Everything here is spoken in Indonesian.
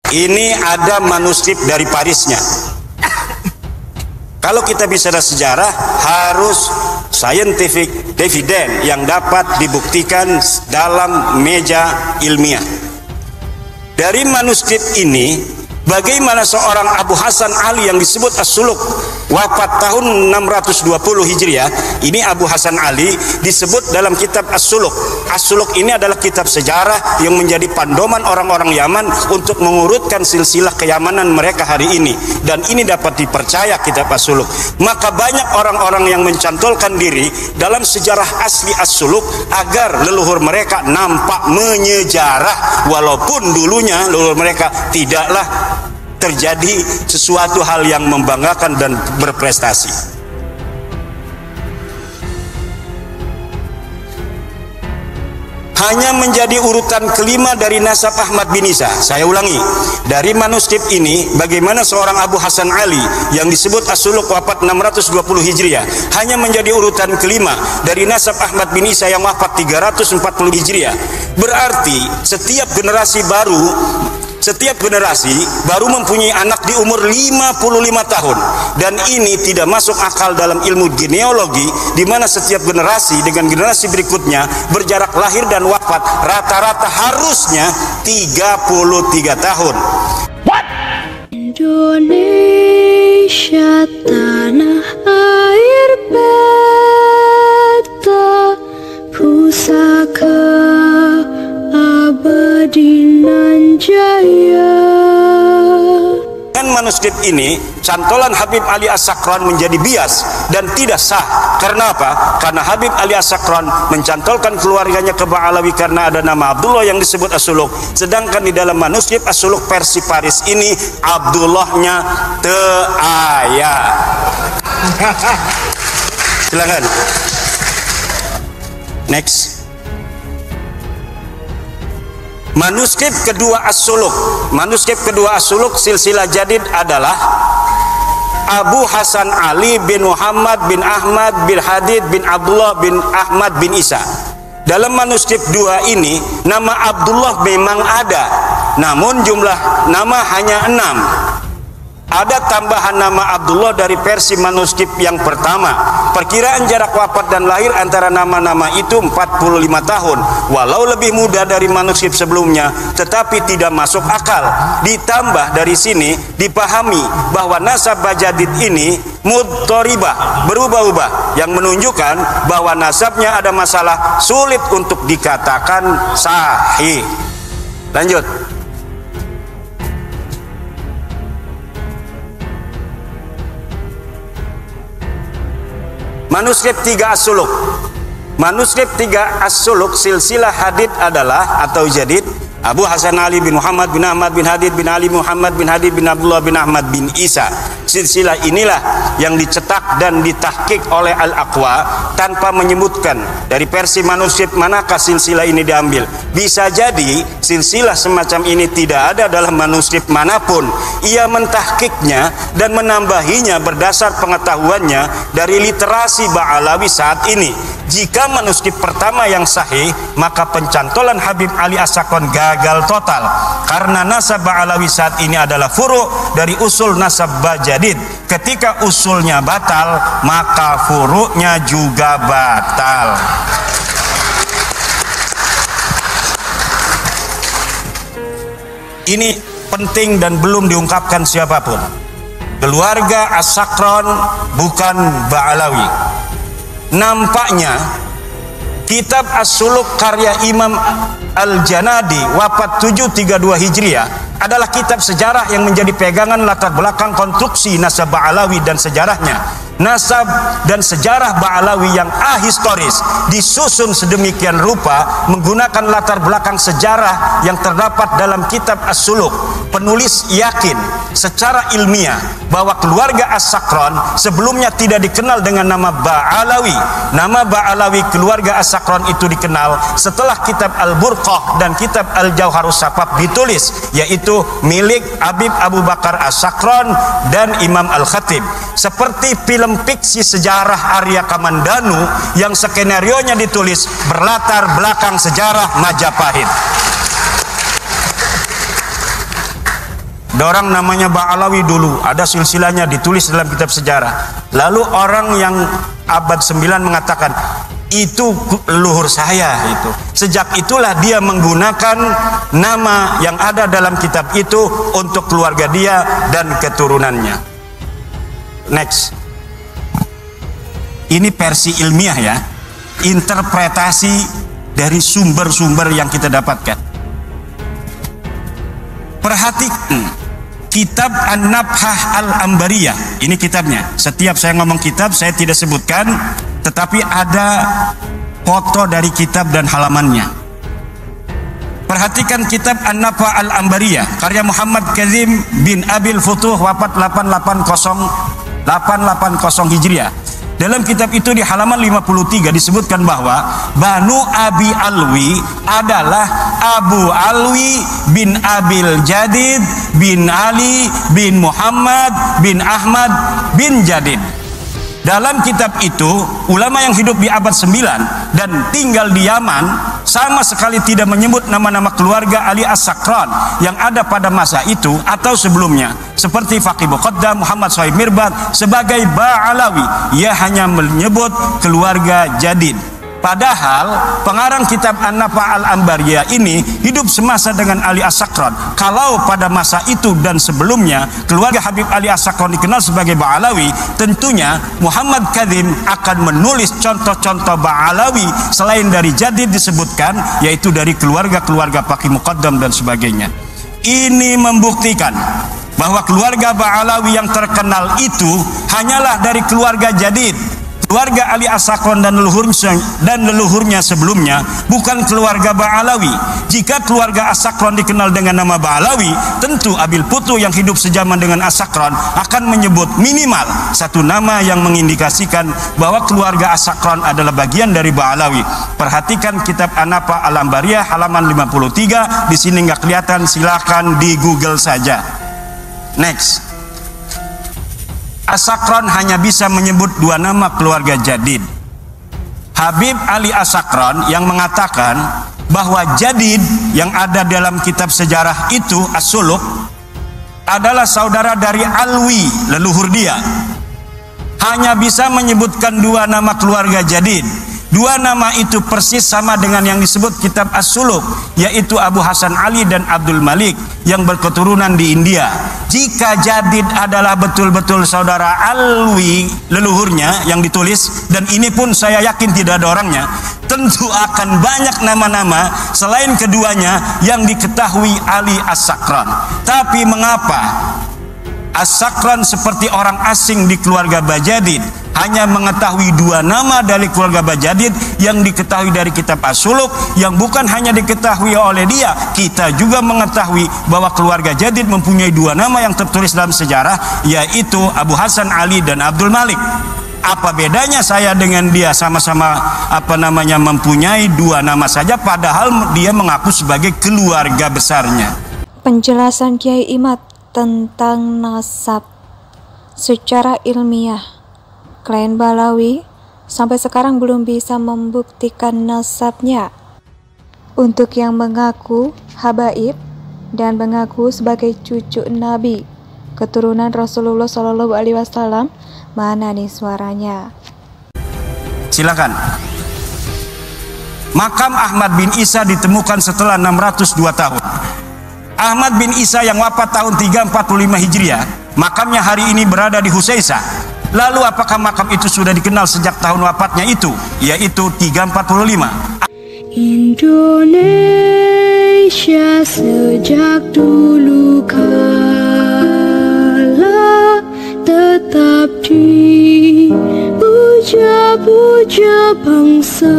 Ini ada manuskrip dari Parisnya. Kalau kita bicara sejarah, harus scientific evidence yang dapat dibuktikan dalam meja ilmiah. Dari manuskrip ini, bagaimana seorang Abu Hasan Ali yang disebut As-Suluk, wafat tahun 620 Hijriah. Ini Abu Hasan Ali disebut dalam kitab As-Suluk. As-Suluk ini adalah kitab sejarah yang menjadi pandoman orang-orang Yaman untuk mengurutkan silsilah keyamanan mereka hari ini. Dan ini dapat dipercaya kitab As-Suluk. Maka banyak orang-orang yang mencantolkan diri dalam sejarah asli As-Suluk agar leluhur mereka nampak menyejarah, walaupun dulunya leluhur mereka tidaklah terjadi sesuatu hal yang membanggakan dan berprestasi. Hanya menjadi urutan kelima dari nasab Ahmad bin Isa. Saya ulangi, dari manuskrip ini bagaimana seorang Abu Hasan Ali yang disebut As-Suluk wafat 620 Hijriah hanya menjadi urutan kelima dari nasab Ahmad bin Isa yang wafat 340 Hijriah. Berarti setiap generasi baru mempunyai anak di umur 55 tahun, dan ini tidak masuk akal dalam ilmu genealogi, di mana setiap generasi dengan generasi berikutnya berjarak lahir dan wafat rata-rata harusnya 33 tahun. What? Indonesia tanah air beta pusaka abadi nan jaya. Dengan manuskrip ini, cantolan Habib Ali As-Sakran menjadi bias dan tidak sah. Karena apa? Karena Habib Ali As-Sakran mencantolkan keluarganya ke Ba'alawi karena ada nama Abdullah yang disebut As-Suluk. Sedangkan di dalam manuskrip As-Suluk versi Paris ini, Abdullahnya teaya. Silakan. Next. Manuskrip kedua As-Suluk silsilah jadid adalah Abu Hasan Ali bin Muhammad bin Ahmad bin Hadid bin Abdullah bin Ahmad bin Isa. Dalam manuskrip dua ini, nama Abdullah memang ada, namun jumlah nama hanya 6. Ada tambahan nama Abdullah dari versi manuskrip yang pertama. Perkiraan jarak wafat dan lahir antara nama-nama itu 45 tahun, walau lebih muda dari manuskrip sebelumnya, tetapi tidak masuk akal. Ditambah dari sini dipahami bahwa nasab Bajadid ini mudtoribah, berubah-ubah, yang menunjukkan bahwa nasabnya ada masalah, sulit untuk dikatakan sahih. Lanjut. Manuskrip 3 As-Suluk. Manuskrip 3 As-Suluk silsilah hadith adalah atau jadid Abu Hasan Ali bin Muhammad bin Ahmad bin Hadid bin Ali Muhammad bin Hadid bin Abdullah bin Ahmad bin Isa. Silsilah inilah yang dicetak dan ditahqiq oleh Al-Aqwa tanpa menyebutkan dari versi manuskrip manakah silsilah ini diambil. Bisa jadi silsilah semacam ini tidak ada dalam manuskrip manapun. Ia mentahqiqnya dan menambahinya berdasar pengetahuannya dari literasi Ba'alawi saat ini. Jika manuskrip pertama yang sahih, maka pencantolan Habib Ali As-Sakran gagal total, karena nasab Ba'alawi saat ini adalah furu' dari usul nasab Bajadid. Ketika usulnya batal, maka furu'nya juga batal. Ini penting dan belum diungkapkan siapapun. Keluarga As-Sakran bukan Ba'alawi. Nampaknya kitab As-Suluk karya Imam Al-Janadi wafat 732 Hijriah adalah kitab sejarah yang menjadi pegangan latar belakang konstruksi nasab Ba'alawi dan sejarahnya. Nasab dan sejarah Ba'alawi yang ahistoris disusun sedemikian rupa menggunakan latar belakang sejarah yang terdapat dalam kitab As-Suluk. Penulis yakin secara ilmiah bahwa keluarga As-Sakran sebelumnya tidak dikenal dengan nama Ba'alawi. Nama Ba'alawi keluarga As-Sakran itu dikenal setelah kitab Al-Burqah dan kitab Al-Jauharus Safaf ditulis, yaitu milik Habib Abu Bakar As-Sakran dan Imam Al-Khatib. Seperti film fiksi sejarah Arya Kamandanu yang skenarionya ditulis berlatar belakang sejarah Majapahit. Ada orang namanya Ba'alawi dulu, ada silsilahnya ditulis dalam kitab sejarah. Lalu orang yang abad 9 mengatakan, itu leluhur saya itu. Sejak itulah dia menggunakan nama yang ada dalam kitab itu untuk keluarga dia dan keturunannya. Next. Ini versi ilmiah ya, interpretasi dari sumber-sumber yang kita dapatkan. Perhatikan kitab An-Nabhah Al-Ambariyah. Ini kitabnya. Setiap saya ngomong kitab saya tidak sebutkan, tetapi ada foto dari kitab dan halamannya. Perhatikan kitab An-Nabhah Al-Ambariyah karya Muhammad Kazim bin Abil Futuh, wafat 880 Hijriah. Dalam kitab itu di halaman 53 disebutkan bahwa Banu Abi Alwi adalah Abu Alwi bin Abil Jadid bin Ali bin Muhammad bin Ahmad bin Jadid. Dalam kitab itu, ulama yang hidup di abad 9 dan tinggal di Yaman sama sekali tidak menyebut nama-nama keluarga Ali As-Sakran yang ada pada masa itu atau sebelumnya, seperti Faqih Muqaddam Muhammad Sohaib Mirbad sebagai Ba'alawi. Ia hanya menyebut keluarga Jadid. Padahal pengarang kitab An-Nabhah Al-Ambariyah ini hidup semasa dengan Ali As-Sakran. Kalau pada masa itu dan sebelumnya keluarga Habib Ali As-Sakran dikenal sebagai Ba'alawi, tentunya Muhammad Kazim akan menulis contoh-contoh Ba'alawi selain dari Jadid disebutkan, yaitu dari keluarga-keluarga Faqih Muqaddam dan sebagainya. Ini membuktikan bahwa keluarga Ba'alawi yang terkenal itu hanyalah dari keluarga Jadid, keluarga Ali As-Sakran dan leluhurnya sebelumnya, bukan keluarga Ba'alawi. Jika keluarga As-Sakran dikenal dengan nama Ba'alawi, tentu Abil Futuh yang hidup sejaman dengan As-Sakran akan menyebut minimal satu nama yang mengindikasikan bahwa keluarga As-Sakran adalah bagian dari Ba'alawi. Perhatikan kitab An-Nabhah Al-Ambariyah halaman 53. Di sini nggak kelihatan, silahkan di Google saja. Next. As-Sakran hanya bisa menyebut dua nama keluarga Jadid. Habib Ali As-Sakran yang mengatakan bahwa Jadid yang ada dalam kitab sejarah itu As-Suluk adalah saudara dari Alwi, leluhur dia, hanya bisa menyebutkan dua nama keluarga Jadid. Dua nama itu persis sama dengan yang disebut kitab As-Suluk, yaitu Abu Hasan Ali dan Abdul Malik yang berketurunan di India. Jika Jadid adalah betul-betul saudara Alwi, leluhurnya yang ditulis, dan ini pun saya yakin tidak ada orangnya, tentu akan banyak nama-nama selain keduanya yang diketahui Ali As-Sakran. Tapi mengapa As-Sakran seperti orang asing di keluarga Bajadid hanya mengetahui dua nama dari keluarga Bajadid yang diketahui dari kitab As-Suluk, yang bukan hanya diketahui oleh dia, kita juga mengetahui bahwa keluarga Jadid mempunyai dua nama yang tertulis dalam sejarah, yaitu Abu Hasan Ali dan Abdul Malik. Apa bedanya saya dengan dia? Sama-sama mempunyai dua nama saja, padahal dia mengaku sebagai keluarga besarnya. Penjelasan Kiai Imad tentang nasab secara ilmiah. Klien Ba'alawi sampai sekarang belum bisa membuktikan nasabnya. Untuk yang mengaku habaib dan mengaku sebagai cucu Nabi, keturunan Rasulullah Shallallahu Alaihi Wasallam, mana nih suaranya? Silakan. Makam Ahmad bin Isa ditemukan setelah 602 tahun. Ahmad bin Isa yang wafat tahun 345 Hijriah, makamnya hari ini berada di Husaisah. Lalu apakah makam itu sudah dikenal sejak tahun wafatnya itu, yaitu 345? Indonesia sejak dulu kala tetap dipuja-puja bangsa.